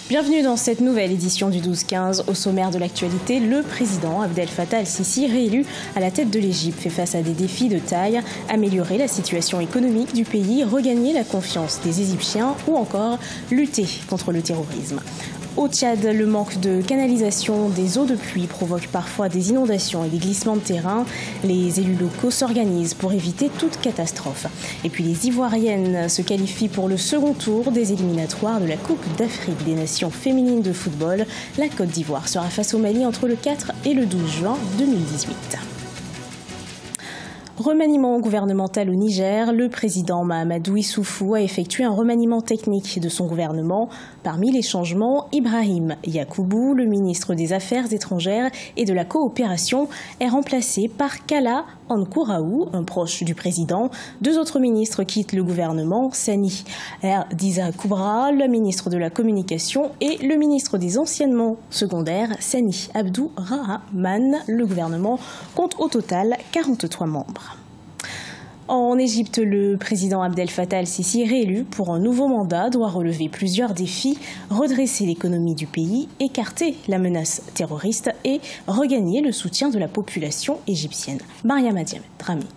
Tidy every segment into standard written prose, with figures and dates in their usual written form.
Bienvenue dans cette nouvelle édition du 12-15. Au sommaire de l'actualité, le président Abdel Fattah el-Sisi, réélu à la tête de l'Égypte, fait face à des défis de taille, améliorer la situation économique du pays, regagner la confiance des Égyptiens ou encore lutter contre le terrorisme. Au Tchad, le manque de canalisation des eaux de pluie provoque parfois des inondations et des glissements de terrain. Les élus locaux s'organisent pour éviter toute catastrophe. Et puis les Ivoiriennes se qualifient pour le second tour des éliminatoires de la Coupe d'Afrique des Nations féminines de football. La Côte d'Ivoire sera face au Mali entre le 4 et le 12 juin 2018. Remaniement gouvernemental au Niger, le président Mahamadou Issoufou a effectué un remaniement technique de son gouvernement. Parmi les changements, Ibrahim Yacoubou, le ministre des Affaires étrangères et de la coopération, est remplacé par Kala Ankouraou, un proche du président. Deux autres ministres quittent le gouvernement, Sani Diza Koubra, le ministre de la Communication, et le ministre des Enseignements secondaires, Sani Abdou Rahman. Le gouvernement compte au total 43 membres. En Égypte, le président Abdel Fattah el-Sisi, réélu pour un nouveau mandat, doit relever plusieurs défis, redresser l'économie du pays, écarter la menace terroriste et regagner le soutien de la population égyptienne. Mariama Drami.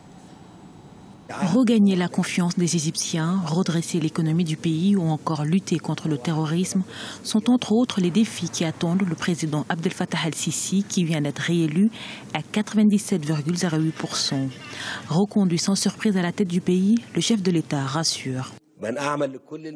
Regagner la confiance des Égyptiens, redresser l'économie du pays ou encore lutter contre le terrorisme sont entre autres les défis qui attendent le président Abdel Fattah el-Sisi qui vient d'être réélu à 97,08%. Reconduit sans surprise à la tête du pays, le chef de l'État rassure.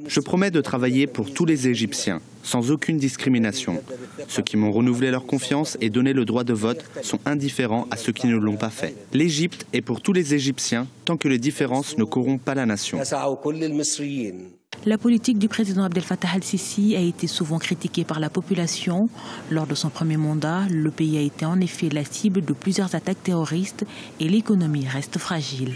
Je promets de travailler pour tous les Égyptiens, sans aucune discrimination. Ceux qui m'ont renouvelé leur confiance et donné le droit de vote sont indifférents à ceux qui ne l'ont pas fait. L'Égypte est pour tous les Égyptiens, tant que les différences ne corrompent pas la nation. La politique du président Abdel Fattah el-Sisi a été souvent critiquée par la population. Lors de son premier mandat, le pays a été en effet la cible de plusieurs attaques terroristes et l'économie reste fragile.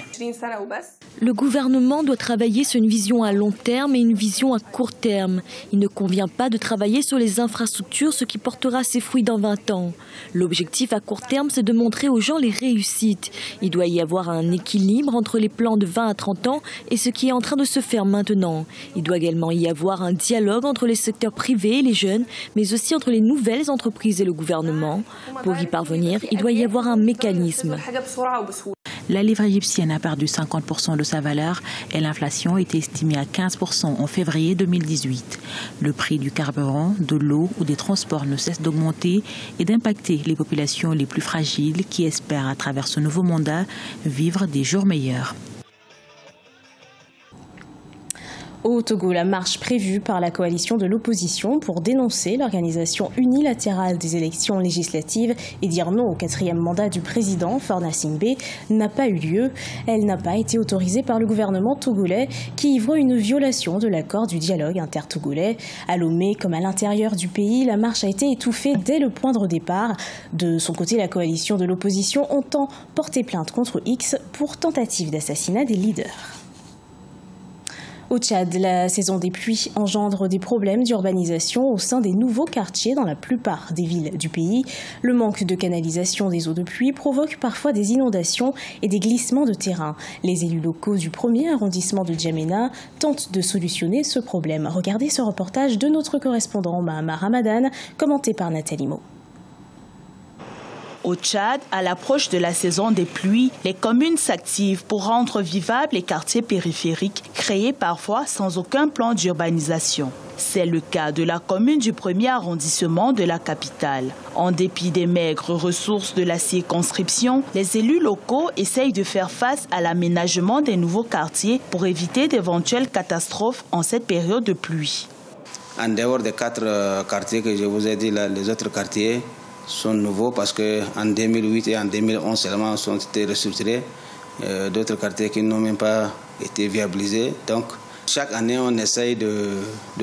Le gouvernement doit travailler sur une vision à long terme et une vision à court terme. Il ne convient pas de travailler sur les infrastructures, ce qui portera ses fruits dans 20 ans. L'objectif à court terme, c'est de montrer aux gens les réussites. Il doit y avoir un équilibre entre les plans de 20 à 30 ans et ce qui est en train de se faire maintenant. Il doit également y avoir un dialogue entre les secteurs privés et les jeunes, mais aussi entre les nouvelles entreprises et le gouvernement. Pour y parvenir, il doit y avoir un mécanisme. La livre égyptienne a perdu 50% de sa valeur et l'inflation est estimée à 15% en février 2018. Le prix du carburant, de l'eau ou des transports ne cesse d'augmenter et d'impacter les populations les plus fragiles qui espèrent à travers ce nouveau mandat vivre des jours meilleurs. Au Togo, la marche prévue par la coalition de l'opposition pour dénoncer l'organisation unilatérale des élections législatives et dire non au 4e mandat du président, Forna Singbe, n'a pas eu lieu. Elle n'a pas été autorisée par le gouvernement togolais qui y voit une violation de l'accord du dialogue intertogolais. À Lomé comme à l'intérieur du pays, la marche a été étouffée dès le point de départ. De son côté, la coalition de l'opposition entend porter plainte contre X pour tentative d'assassinat des leaders. Au Tchad, la saison des pluies engendre des problèmes d'urbanisation au sein des nouveaux quartiers dans la plupart des villes du pays. Le manque de canalisation des eaux de pluie provoque parfois des inondations et des glissements de terrain. Les élus locaux du 1er arrondissement de Djamena tentent de solutionner ce problème. Regardez ce reportage de notre correspondant Mahama Ramadan, commenté par Nathalie Mo. Au Tchad, à l'approche de la saison des pluies, les communes s'activent pour rendre vivables les quartiers périphériques, créés parfois sans aucun plan d'urbanisation. C'est le cas de la commune du 1er arrondissement de la capitale. En dépit des maigres ressources de la circonscription, les élus locaux essayent de faire face à l'aménagement des nouveaux quartiers pour éviter d'éventuelles catastrophes en cette période de pluie. En dehors des 4 quartiers que je vous ai dit, là, les autres quartiers sont nouveaux parce qu'en 2008 et en 2011 seulement sont été restructurés. D'autres quartiers qui n'ont même pas été viabilisés. Donc chaque année on essaye de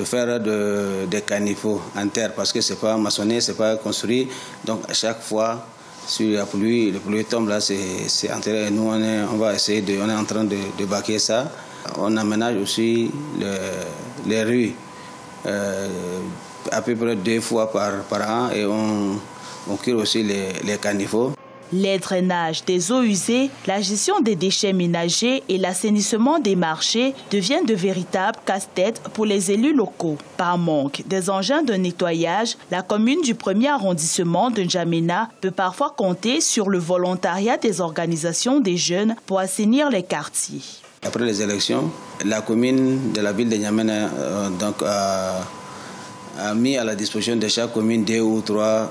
faire des caniveaux en terre parce que c'est pas maçonné, c'est pas construit. Donc à chaque fois, si la pluie tombe là, c'est enterré. Et nous on est en train de bâcler ça. On aménage aussi les rues à peu près 2 fois par an et on cure aussi les caniveaux. Les drainages des eaux usées, la gestion des déchets ménagers et l'assainissement des marchés deviennent de véritables casse-têtes pour les élus locaux. Par manque des engins de nettoyage, la commune du 1er arrondissement de N'Djamena peut parfois compter sur le volontariat des organisations des jeunes pour assainir les quartiers. Après les élections, la commune de la ville de N'Djamena a mis à la disposition de chaque commune 2 ou 3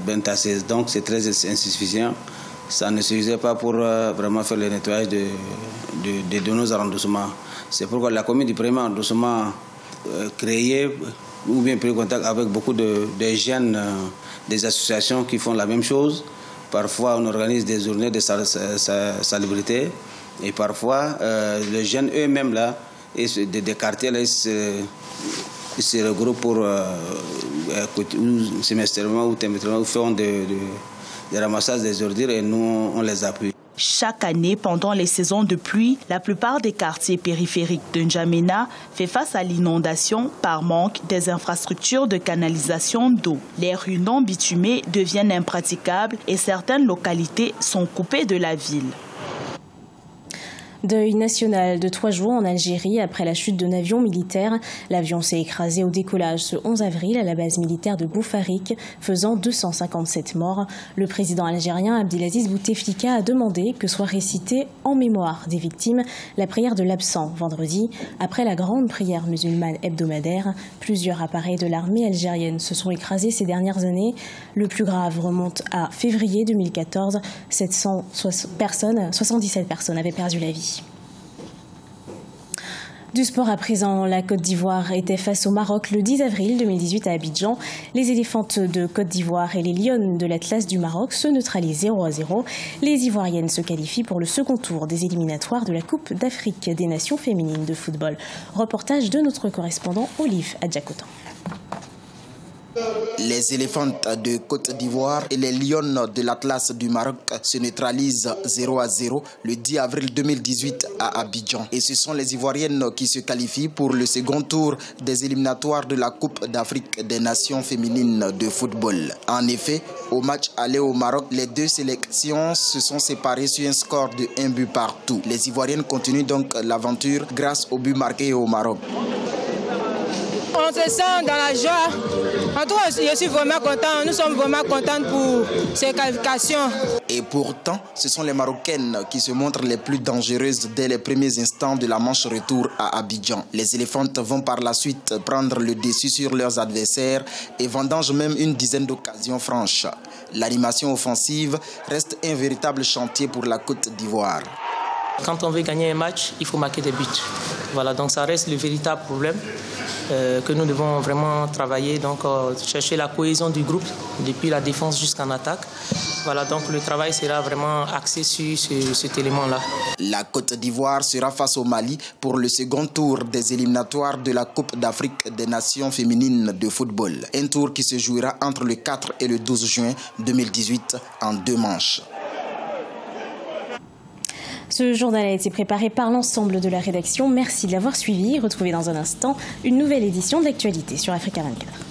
bentasses. Donc c'est très insuffisant. Ça ne suffisait pas pour vraiment faire le nettoyage de nos arrondissements. C'est pourquoi la commune du 1er arrondissement créée ou bien pris contact avec beaucoup de jeunes, des associations qui font la même chose. Parfois on organise des journées de salubrité et parfois les jeunes eux-mêmes là, et des quartiers là, ils se regroupent pour semestriellement ou trimestriellement faire des ramassages des ordures et nous on les appuie. Chaque année, pendant les saisons de pluie, la plupart des quartiers périphériques de N'Djamena fait face à l'inondation par manque des infrastructures de canalisation d'eau. Les rues non bitumées deviennent impraticables et certaines localités sont coupées de la ville. Deuil national de 3 jours en Algérie après la chute d'un avion militaire. L'avion s'est écrasé au décollage ce 11 avril à la base militaire de Boufarik, faisant 257 morts. Le président algérien Abdelaziz Bouteflika a demandé que soit récitée en mémoire des victimes la prière de l'absent vendredi. Après la grande prière musulmane hebdomadaire, plusieurs appareils de l'armée algérienne se sont écrasés ces dernières années. Le plus grave remonte à février 2014. 77 personnes avaient perdu la vie. Du sport à présent, la Côte d'Ivoire était face au Maroc le 10 avril 2018 à Abidjan. Les éléphantes de Côte d'Ivoire et les lionnes de l'Atlas du Maroc se neutralisent 0-0. Les Ivoiriennes se qualifient pour le second tour des éliminatoires de la Coupe d'Afrique des Nations féminines de football. Reportage de notre correspondant Olive Adjakotan. Les éléphantes de Côte d'Ivoire et les lionnes de l'Atlas du Maroc se neutralisent 0-0 le 10 avril 2018 à Abidjan. Et ce sont les Ivoiriennes qui se qualifient pour le second tour des éliminatoires de la Coupe d'Afrique des Nations féminines de football. En effet, au match aller au Maroc, les deux sélections se sont séparées sur un score de 1 but partout. Les Ivoiriennes continuent donc l'aventure grâce au but marqué au Maroc. On se sent dans la joie. En tout cas, je suis vraiment content. Nous sommes vraiment contents pour ces qualifications. Et pourtant, ce sont les Marocaines qui se montrent les plus dangereuses dès les premiers instants de la manche retour à Abidjan. Les éléphantes vont par la suite prendre le dessus sur leurs adversaires et vendangent même une dizaine d'occasions franches. L'animation offensive reste un véritable chantier pour la Côte d'Ivoire. Quand on veut gagner un match, il faut marquer des buts. Voilà, donc ça reste le véritable problème que nous devons vraiment travailler, donc chercher la cohésion du groupe depuis la défense jusqu'en attaque. Voilà, donc le travail sera vraiment axé sur cet élément-là. La Côte d'Ivoire sera face au Mali pour le second tour des éliminatoires de la Coupe d'Afrique des Nations féminines de football. Un tour qui se jouera entre le 4 et le 12 juin 2018 en 2 manches. Ce journal a été préparé par l'ensemble de la rédaction. Merci de l'avoir suivi. Retrouvez dans un instant une nouvelle édition de l'actualité sur Africa 24.